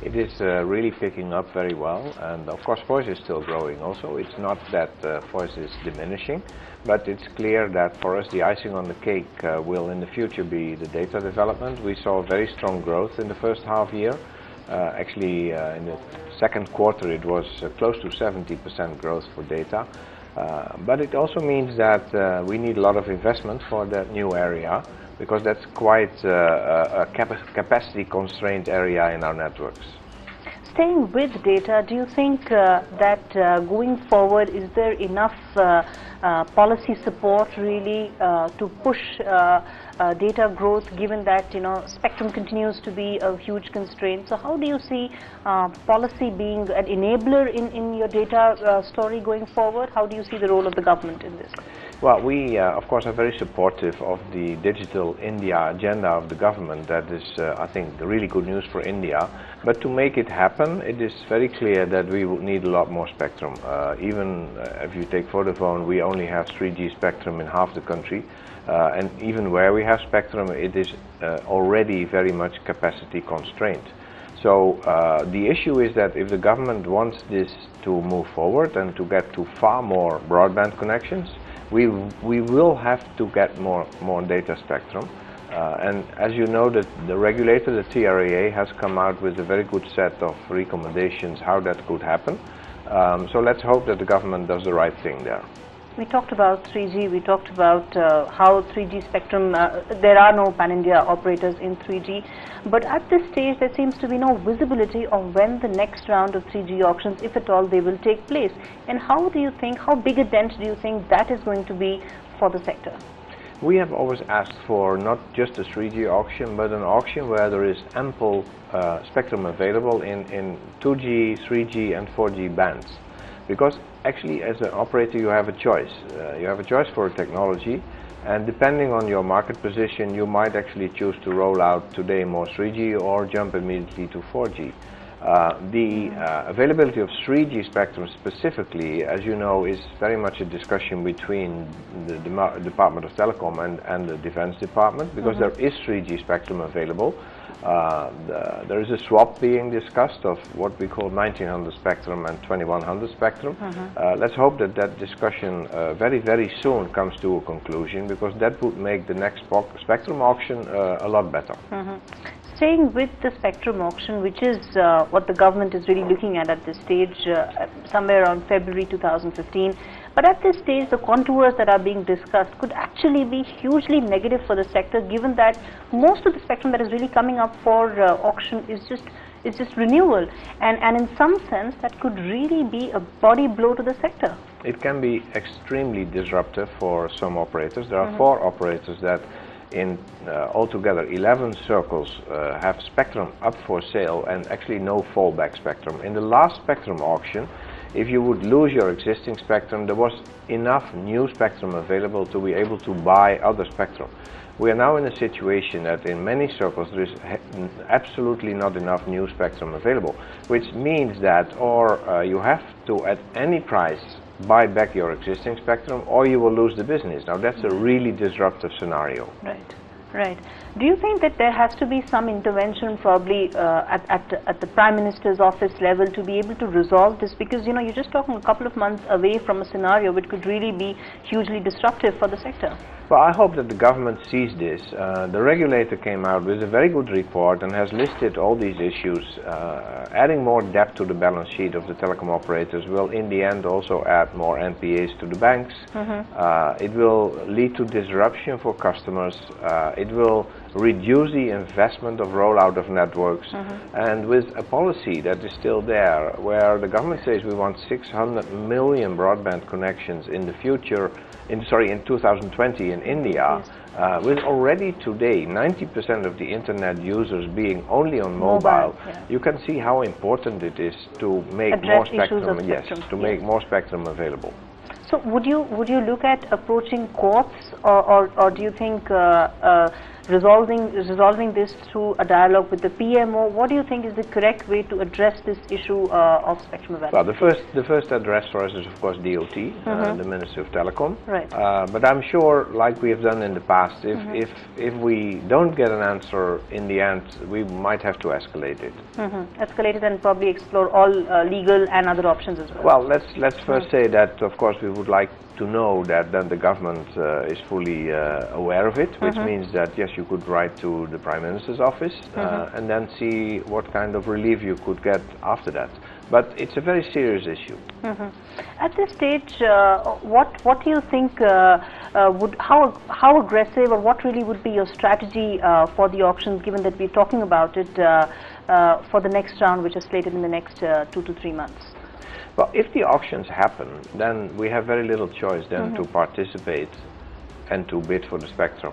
It is really picking up very well, and of course voice is still growing also. It's not that voice is diminishing, but it's clear that for us the icing on the cake will in the future be the data development. We saw very strong growth in the first half year. Actually in the second quarter it was close to 70% growth for data. But it also means that we need a lot of investment for that new area, because that's quite a capacity constrained area in our networks. Staying with data, do you think that going forward, is there enough policy support really to push data growth, given that spectrum continues to be a huge constraint? So how do you see policy being an enabler in your data story going forward? How do you see the role of the government in this? Well, we of course are very supportive of the Digital India agenda of the government. That is I think the really good news for India. But to make it happen, it is very clear that we will need a lot more spectrum. Even if you take Vodafone, we only have 3G spectrum in half the country. And even where we have spectrum, it is already very much capacity constrained. So the issue is that if the government wants this to move forward and to get to far more broadband connections, we will have to get more data spectrum. And as you know, the regulator, the TRAA, has come out with a very good set of recommendations how that could happen. So let's hope that the government does the right thing there. We talked about 3G, we talked about how 3G spectrum, there are no pan-India operators in 3G, but at this stage there seems to be no visibility on when the next round of 3G auctions, if at all, they will take place. And how do you think, how big a dent do you think that is going to be for the sector? We have always asked for not just a 3G auction, but an auction where there is ample spectrum available in 2G, 3G and 4G bands. Because actually as an operator you have a choice. You have a choice for a technology, and depending on your market position you might actually choose to roll out today more 3G or jump immediately to 4G. The availability of 3G spectrum specifically, as you know, is very much a discussion between the Department of Telecom and the Defense Department, because there is 3G spectrum available. There is a swap being discussed of what we call 1900 spectrum and 2100 spectrum. Let's hope that that discussion very soon comes to a conclusion, because that would make the next spectrum auction a lot better. Staying with the spectrum auction, which is what the government is really looking at this stage, somewhere around February 2015. But at this stage, the contours that are being discussed could actually be hugely negative for the sector, given that most of the spectrum that is really coming up for auction is just renewal, and in some sense that could really be a body blow to the sector. It can be extremely disruptive for some operators. There are 4 operators that in altogether 11 circles have spectrum up for sale, and actually no fallback spectrum. In the last spectrum auction, if you would lose your existing spectrum, there was enough new spectrum available to be able to buy other spectrum. We are now in a situation that in many circles there is absolutely not enough new spectrum available, which means that you have to at any price buy back your existing spectrum, or you will lose the business. Now that's a really disruptive scenario. Right. Do you think that there has to be some intervention probably at the Prime Minister's office level to be able to resolve this? Because you're just talking a couple of months away from a scenario which could really be hugely disruptive for the sector. Well, I hope that the government sees this. The regulator came out with a very good report and has listed all these issues. Adding more depth to the balance sheet of the telecom operators will in the end also add more NPAs to the banks. It will lead to disruption for customers. It will reduce the investment of rollout of networks. And with a policy that is still there, where the government says we want 600 million broadband connections in the future, in 2020 in India, with already today 90% of the internet users being only on mobile, you can see how important it is to make more spectrum, make more spectrum available. So would you look at approaching courts, or do you think resolving this through a dialogue with the PMO? What do you think is the correct way to address this issue of spectrum availability? Well, the first address for us is of course DOT, the Ministry of Telecom. Right. But I'm sure, like we have done in the past, if we don't get an answer in the end, we might have to escalate it. Escalate it and probably explore all legal and other options as well. Well, let's first say that of course we would like to know that then the government is fully aware of it, which means that yes, you could write to the Prime Minister's office and then see what kind of relief you could get after that. But it's a very serious issue. At this stage, what do you think how aggressive, or what really would be your strategy for the auctions, given that we're talking about it for the next round, which is slated in the next 2 to 3 months? Well, if the auctions happen, then we have very little choice then to participate and to bid for the spectrum.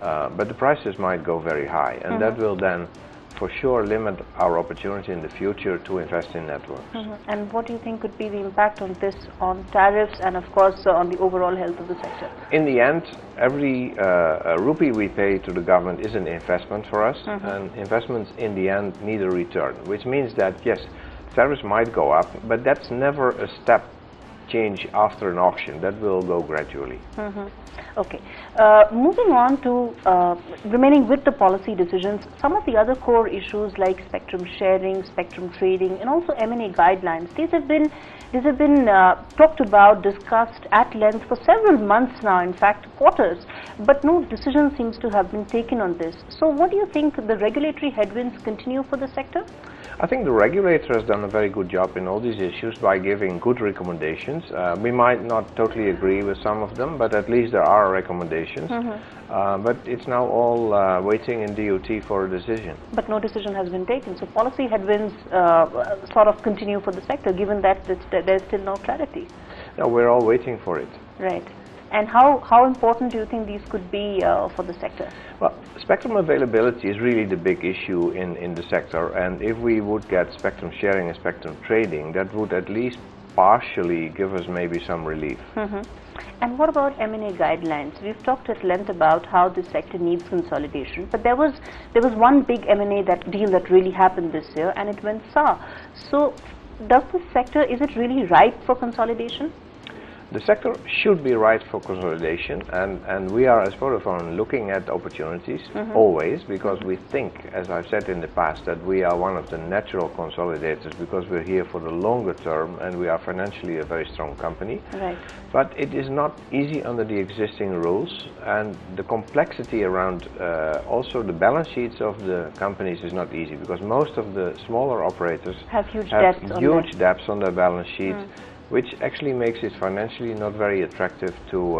But the prices might go very high, and that will then for sure limit our opportunity in the future to invest in networks. And what do you think could be the impact on this on tariffs and of course on the overall health of the sector? In the end, every rupee we pay to the government is an investment for us, and investments in the end need a return, which means that yes, tariffs might go up, but that's never a step change after an auction. That will go gradually. Okay. Moving on to remaining with the policy decisions, some of the other core issues like spectrum sharing, spectrum trading, and also M&A guidelines, these have been talked about, discussed at length for several months now, in fact quarters, but no decision seems to have been taken on this. So what do you think the regulatory headwinds continue for the sector? I think the regulator has done a very good job in all these issues by giving good recommendations. We might not totally agree with some of them, but at least there are recommendations. But it's now all waiting in DOT for a decision. But no decision has been taken. So policy headwinds sort of continue for the sector, given that there's still no clarity. No, we're all waiting for it. Right. And how important do you think these could be for the sector? Well, spectrum availability is really the big issue in the sector, and if we would get spectrum sharing and spectrum trading, that would at least partially give us maybe some relief. And what about M&A guidelines? We've talked at length about how the sector needs consolidation, but there was one big M&A deal that really happened this year, and it went sour. So does the sector, is it really ripe for consolidation? The sector should be right for consolidation, and we are as Vodafone looking at opportunities always, because we think, as I've said in the past, that we are one of the natural consolidators because we're here for the longer term and we are financially a very strong company. Right. But it is not easy under the existing rules, and the complexity around also the balance sheets of the companies is not easy, because most of the smaller operators have huge debts on their balance sheet, which actually makes it financially not very attractive to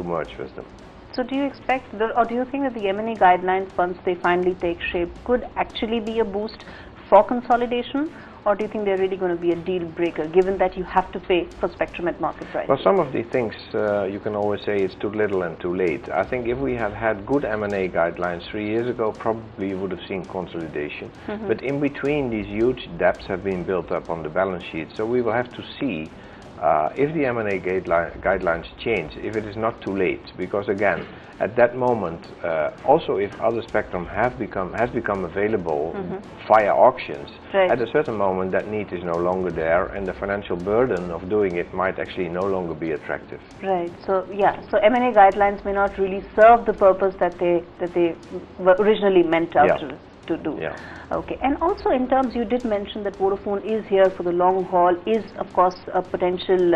merge with them. So do you expect, or do you think that the M&A guidelines, once they finally take shape, could actually be a boost for consolidation? Or do you think they're really going to be a deal breaker, given that you have to pay for spectrum at market price? Well, some of the things you can always say it's too little and too late. I think if we had had good M&A guidelines 3 years ago, probably you would have seen consolidation. But in between, these huge debts have been built up on the balance sheet. So we will have to see if the M&A guidelines change, if it is not too late. Because again, at that moment, also if other spectrum has become available via auctions, at a certain moment that need is no longer there, and the financial burden of doing it might actually no longer be attractive. Right. So yeah. So M&A guidelines may not really serve the purpose that they were originally meant out to do. Yeah. Okay. And also in terms, you did mention that Vodafone is here for the long haul, is of course a potential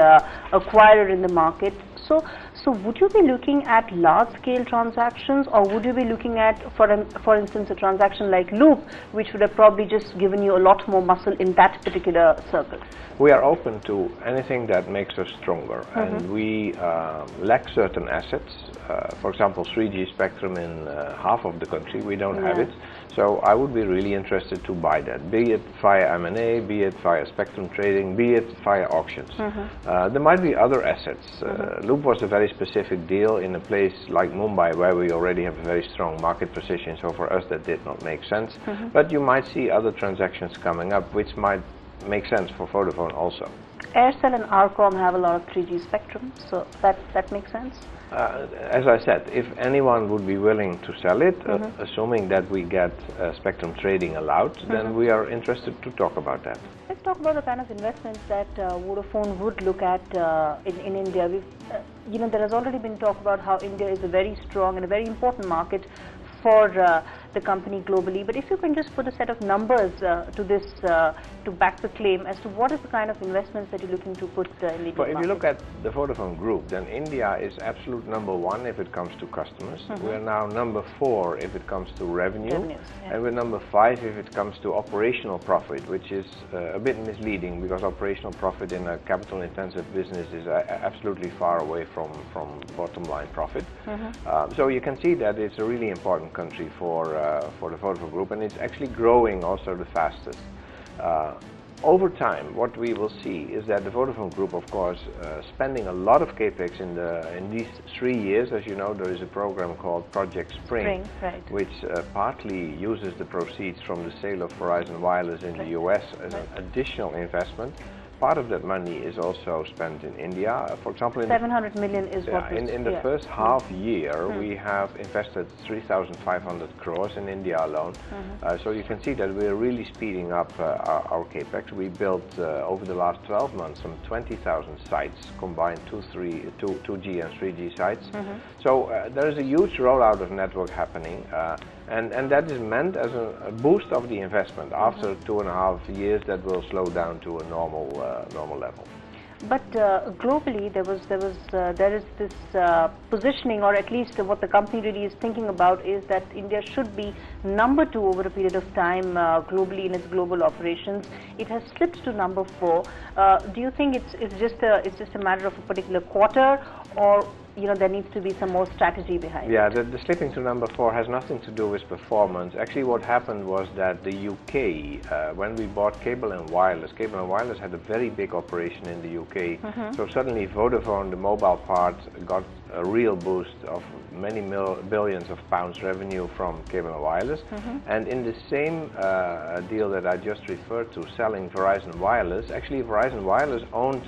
acquirer in the market. So would you be looking at large-scale transactions, or would you be looking at, for instance, a transaction like Loop, which would have probably just given you a lot more muscle in that particular circle? We are open to anything that makes us stronger, and we lack certain assets. For example, 3G spectrum in half of the country, we don't have it. So I would be really interested to buy that, be it via M&A, be it via spectrum trading, be it via auctions. There might be other assets. Loop was a very specific deal in a place like Mumbai, where we already have a very strong market position, so for us that did not make sense. But you might see other transactions coming up which might make sense for Vodafone also. Aircel and Arcom have a lot of 3G spectrum, so that makes sense. As I said, if anyone would be willing to sell it, assuming that we get spectrum trading allowed, then we are interested to talk about that. Let's talk about the kind of investments that Vodafone would look at in India. There has already been talk about how India is a very strong and a very important market for the company globally. But if you can just put a set of numbers to this to back the claim as to what is the kind of investments that you're looking to put in the Indian market. If you look at the Vodafone Group, then India is absolute #1 if it comes to customers. We are now #4 if it comes to revenue, and we're #5 if it comes to operational profit, which is a bit misleading because operational profit in a capital-intensive business is absolutely far away from bottom line profit. So you can see that it's a really important country for the Vodafone Group, and it's actually growing also the fastest. Over time, what we will see is that the Vodafone Group, of course, spending a lot of capex in these 3 years. As you know, there is a program called Project Spring, which partly uses the proceeds from the sale of Verizon Wireless in the US as an additional investment. Part of that money is also spent in India. For example, 700 million is what in the first half year, we have invested 3,500 crores in India alone. So you can see that we're really speeding up our capex. We built over the last 12 months some 20,000 sites, combined 2G and 3G sites. So there is a huge rollout of network happening. And that is meant as a boost of the investment. After 2.5 years, that will slow down to a normal level. But globally, there is this positioning, or at least what the company really is thinking about, is that India should be #2 over a period of time globally in its global operations. It has slipped to #4. Do you think it's just a matter of a particular quarter, or there needs to be some more strategy behind it? Yeah, the slipping to #4 has nothing to do with performance. Actually, what happened was that the UK, when we bought Cable & Wireless had a very big operation in the UK. So suddenly Vodafone, the mobile part, got a real boost of many billions of pounds revenue from Cable & Wireless. And in the same deal that I just referred to, selling Verizon Wireless, actually Verizon Wireless owned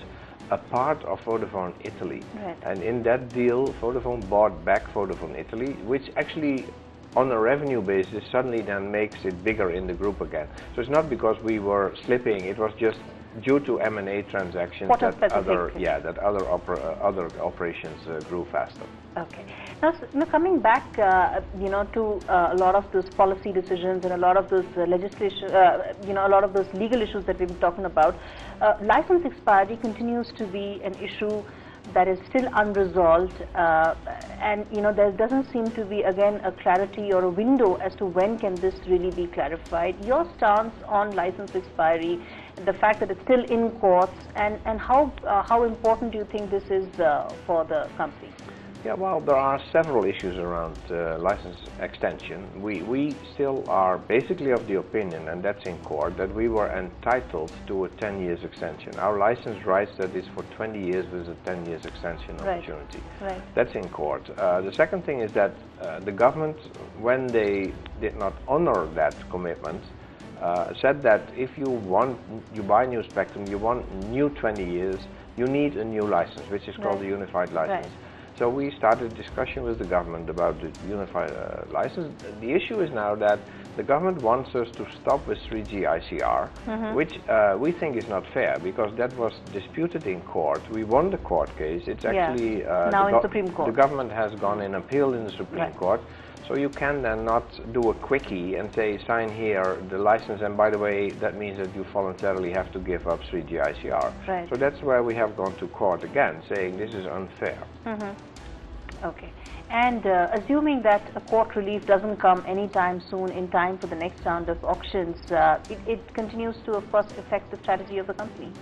a part of Vodafone Italy. And in that deal, Vodafone bought back Vodafone Italy, which actually on a revenue basis suddenly then makes it bigger in the group again. So it's not because we were slipping, it was just due to M&A transactions that other operations grew faster. Okay. Now coming back, to a lot of those policy decisions and a lot of those legislation, a lot of those legal issues that we've been talking about, license expiry continues to be an issue that is still unresolved, and there doesn't seem to be again a clarity or a window as to when can this really be clarified. Your stance on license expiry, the fact that it's still in courts, and how important do you think this is for the company? Yeah, well, there are several issues around license extension. We still are basically of the opinion, and that's in court, that we were entitled to a 10 years extension. Our license rights that is for 20 years with a 10 years extension opportunity. That's in court. The second thing is that the government, when they did not honor that commitment, said that if you buy new spectrum, you want new 20 years, you need a new license, which is called the unified license. So we started a discussion with the government about the unified license. The issue is now that the government wants us to stop with 3G ICR, which we think is not fair, because that was disputed in court. We won the court case. It's actually now in Supreme Court. The government has gone in appeal in the Supreme Court. So you can then not do a quickie and say, sign here the license, and by the way, that means that you voluntarily have to give up 3G ICR. So that's where we have gone to court again, saying this is unfair. Okay. And assuming that a court relief doesn't come anytime soon, in time for the next round of auctions, it continues to, of course, affect the strategy of the company.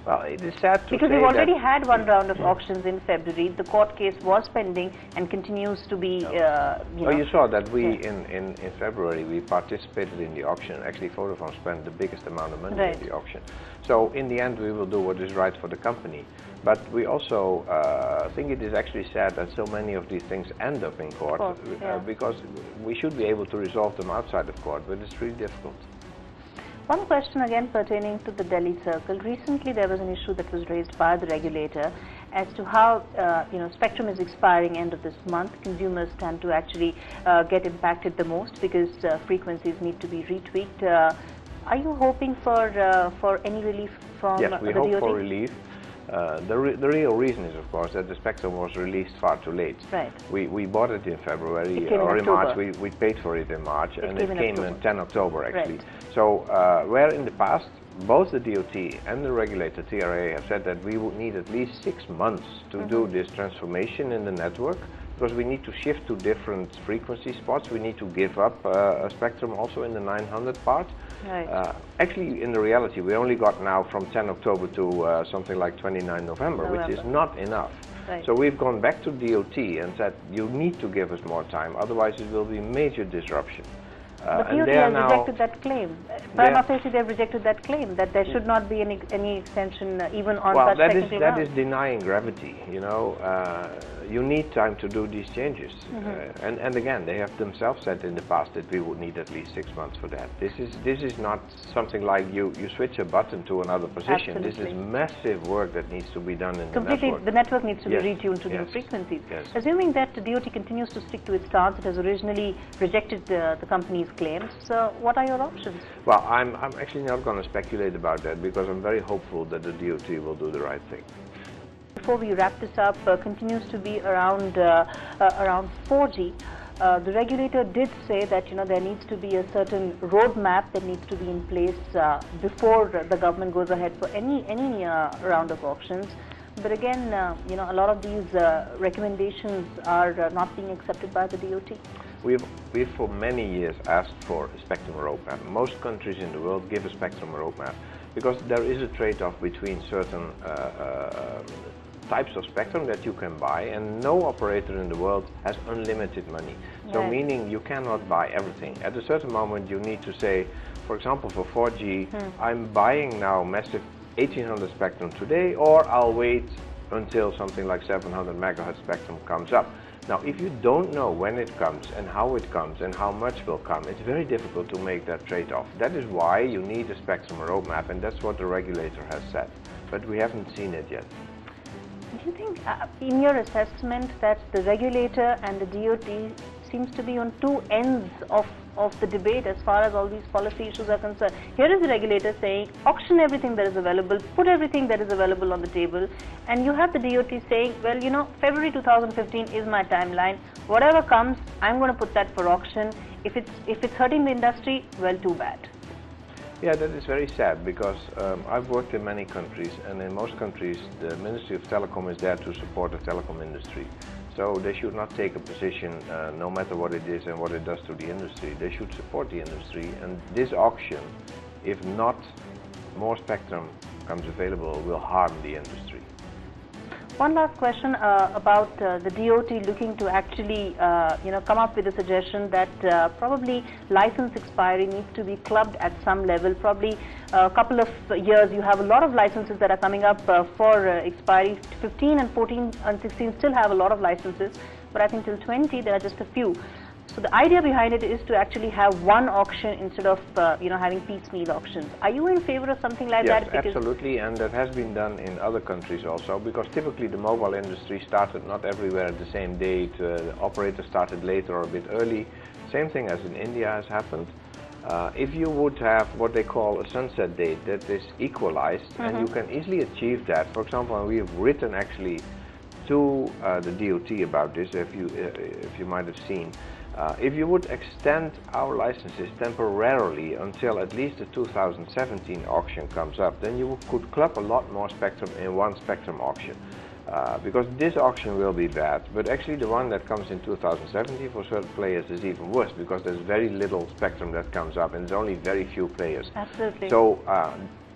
Well, it is sad to because we've already had one round of auctions in February. The court case was pending and continues to be. You saw that we in February we participated in the auction. Actually, Vodafone spent the biggest amount of money in the auction. So in the end, we will do what is right for the company. But we also think it is actually sad that so many of these things end up in court, because we should be able to resolve them outside of court, but it's really difficult. One question again pertaining to the Delhi circle. Recently there was an issue that was raised by the regulator as to how spectrum is expiring end of this month. Consumers tend to actually get impacted the most because frequencies need to be retweaked. Are you hoping for any relief from the DoT? Yes, we hope for relief. The real reason is, of course, that the spectrum was released far too late. Right. We bought it in February or in March. We paid for it in March, and it came in 10 October actually. Right. So where in the past both the DoT and the regulator TRA have said that we would need at least 6 months to do this transformation in the network, because we need to shift to different frequency spots. We need to give up a spectrum also in the 900 part. Right. Actually, in the reality, we only got now from 10 October to something like 29 November, which is not enough. Right. So we've gone back to DoT and said, you need to give us more time, otherwise it will be major disruption. But DoT has rejected that claim. Prima facie, they have rejected that claim that there should not be any extension even on such technical grounds. Well, that is denying gravity. You need time to do these changes. And again, they have themselves said in the past that we would need at least 6 months for that. This is not something like you switch a button to another position. Absolutely. This is massive work that needs to be done in Completely, the network. the network needs to be retuned to new frequencies. Yes. Assuming that the DoT continues to stick to its stance, it has originally rejected the company's claims. So what are your options? Well, I'm actually not going to speculate about that, because I'm very hopeful that the DoT will do the right thing. Before we wrap this up, continues to be around 4G. The regulator did say that there needs to be a certain roadmap that needs to be in place before the government goes ahead for any round of auctions. But again, a lot of these recommendations are not being accepted by the DoT. We've for many years asked for a spectrum roadmap. Most countries in the world give a spectrum roadmap because there is a trade-off between certain types of spectrum that you can buy, and no operator in the world has unlimited money. So meaning you cannot buy everything. At a certain moment you need to say, for example, for 4G, I'm buying now massive 1800 spectrum today, or I'll wait until something like 700 megahertz spectrum comes up. Now, if you don't know when it comes and how it comes and how much will come, it's very difficult to make that trade-off. That is why you need a spectrum roadmap, and that's what the regulator has said. But we haven't seen it yet. Do you think, in your assessment, that the regulator and the DoT seems to be on two ends of the debate as far as all these policy issues are concerned? Here is the regulator saying, auction everything that is available, put everything that is available on the table, and you have the DoT saying, well, February 2015 is my timeline. Whatever comes, I'm going to put that for auction. If it's hurting the industry, well, too bad. Yeah, that is very sad, because I've worked in many countries, and in most countries the Ministry of Telecom is there to support the telecom industry. So they should not take a position, no matter what it is and what it does to the industry. They should support the industry, and this auction, if not more spectrum comes available, will harm the industry. One last question about the DoT looking to actually, come up with a suggestion that probably license expiry needs to be clubbed at some level. Probably a couple of years, you have a lot of licenses that are coming up for expiry. 15 and 14 and 16 still have a lot of licenses, but I think till 20 there are just a few. So the idea behind it is to actually have one auction instead of having piecemeal auctions. Are you in favor of something like that? Yes, absolutely, and that has been done in other countries also, because typically the mobile industry started not everywhere at the same date. The operators started later or a bit early. Same thing as in India has happened. If you would have what they call a sunset date that is equalized, and you can easily achieve that. For example, we have written actually to the DoT about this, if you might have seen. If you would extend our licenses temporarily until at least the 2017 auction comes up, then you could club a lot more spectrum in one spectrum auction. Because this auction will be bad, but actually the one that comes in 2017 for certain players is even worse, because there's very little spectrum that comes up and there's only very few players. Absolutely. So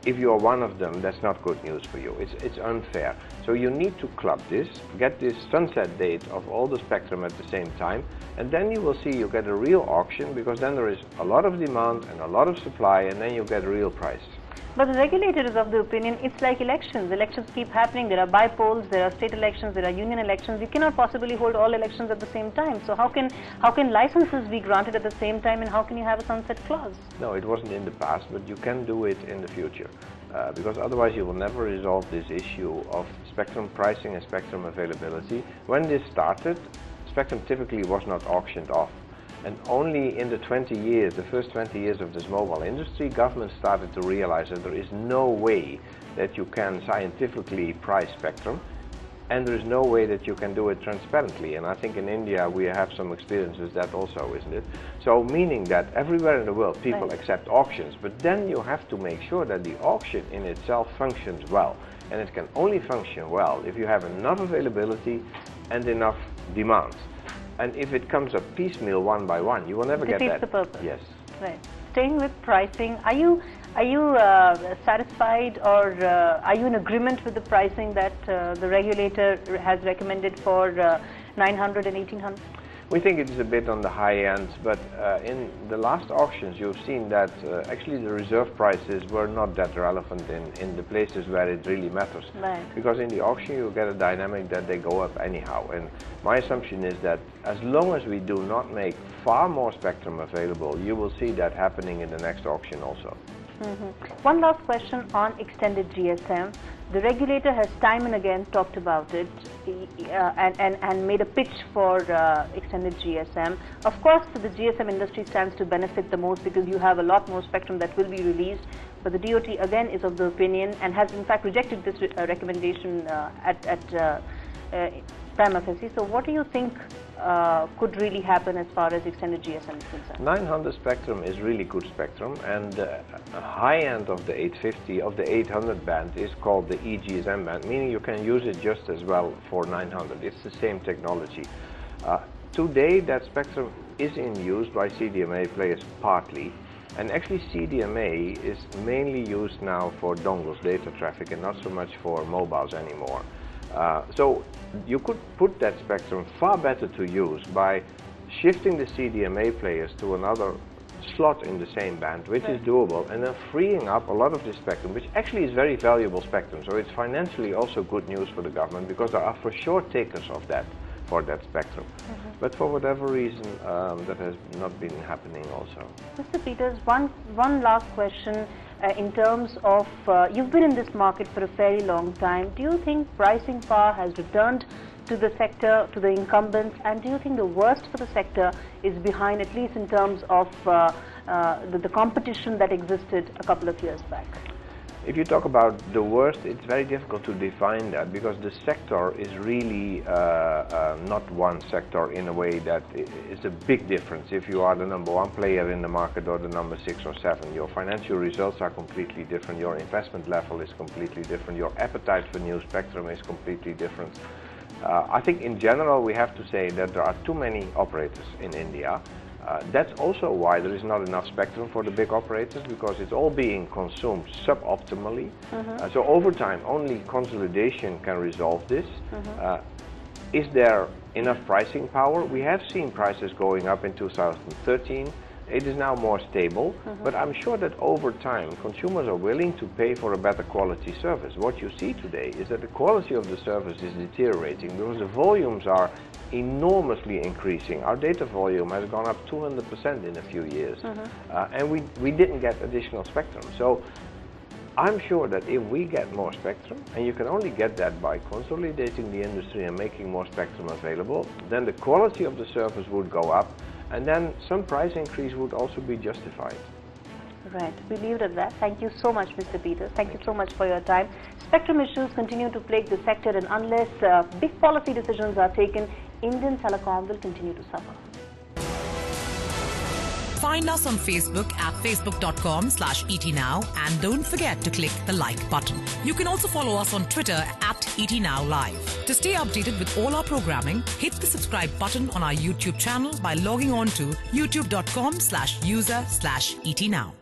if you are one of them, that's not good news for you. It's unfair. So you need to club this, get this sunset date of all the spectrum at the same time, and then you will see you get a real auction, because then there is a lot of demand and a lot of supply, and then you get a real price. But the regulator is of the opinion it's like elections. Elections keep happening. There are by-polls, there are state elections, there are union elections. You cannot possibly hold all elections at the same time. So how can licenses be granted at the same time, and how can you have a sunset clause? No, it wasn't in the past, but you can do it in the future. Because otherwise you will never resolve this issue of spectrum pricing and spectrum availability. When this started, spectrum typically was not auctioned off. And only in the first 20 years of this mobile industry, government started to realize that there is no way that you can scientifically price spectrum, and there is no way that you can do it transparently. And I think in India we have some experience with that also, isn't it? So meaning that everywhere in the world people accept auctions, but then you have to make sure that the auction in itself functions well. And it can only function well if you have enough availability and enough demand. And if it comes up piecemeal one by one, you will never get that. Defeats the purpose. Yes. Right. Staying with pricing, are you satisfied, or are you in agreement with the pricing that the regulator has recommended for 900 and 1800? We think it is a bit on the high end, but in the last auctions you've seen that actually the reserve prices were not that relevant in the places where it really matters. Right. Because in the auction you get a dynamic that they go up anyhow. And my assumption is that as long as we do not make far more spectrum available, you will see that happening in the next auction also. One last question on extended GSM. The regulator has time and again talked about it and made a pitch for extended GSM. Of course, the GSM industry stands to benefit the most because you have a lot more spectrum that will be released. But the DoT again is of the opinion and has in fact rejected this recommendation at prima facie. So what do you think could really happen as far as extended GSM is concerned? 900 spectrum is really good spectrum, and the high end of the 850 of the 800 band is called the eGSM band, meaning you can use it just as well for 900. It's the same technology. Today that spectrum is in use by CDMA players partly, and actually CDMA is mainly used now for dongles data traffic and not so much for mobiles anymore. So you could put that spectrum far better to use by shifting the CDMA players to another slot in the same band, which is doable, and then freeing up a lot of this spectrum, which actually is very valuable spectrum. So it's financially also good news for the government, because there are for sure takers of that for that spectrum. But for whatever reason, that has not been happening also. Mr. Pieters, one last question. In terms of, you've been in this market for a very long time. Do you think pricing power has returned to the sector, to the incumbents, and do you think the worst for the sector is behind, at least in terms of the competition that existed a couple of years back? If you talk about the worst, it's very difficult to define that, because the sector is really not one sector in a way that is a big difference. If you are the number one player in the market or the number 6 or 7, your financial results are completely different, your investment level is completely different, your appetite for new spectrum is completely different. I think in general we have to say that there are too many operators in India. That's also why there is not enough spectrum for the big operators, because it's all being consumed suboptimally. So over time, only consolidation can resolve this. Is there enough pricing power? We have seen prices going up in 2013. It is now more stable, but I'm sure that over time consumers are willing to pay for a better quality service. What you see today is that the quality of the service is deteriorating because the volumes are enormously increasing. Our data volume has gone up 200% in a few years, and we didn't get additional spectrum. So I'm sure that if we get more spectrum, and you can only get that by consolidating the industry and making more spectrum available, then the quality of the service would go up, and then some price increase would also be justified. Right, we leave it at that. Thank you so much, Mr. Pieters. Thank you so much for your time. Spectrum issues continue to plague the sector, and unless big policy decisions are taken, Indian telecom will continue to suffer. Find us on Facebook at facebook.com/ETNow, and don't forget to click the like button. You can also follow us on Twitter at ETNowLive. To stay updated with all our programming, hit the subscribe button on our YouTube channel by logging on to youtube.com/user/ETNow.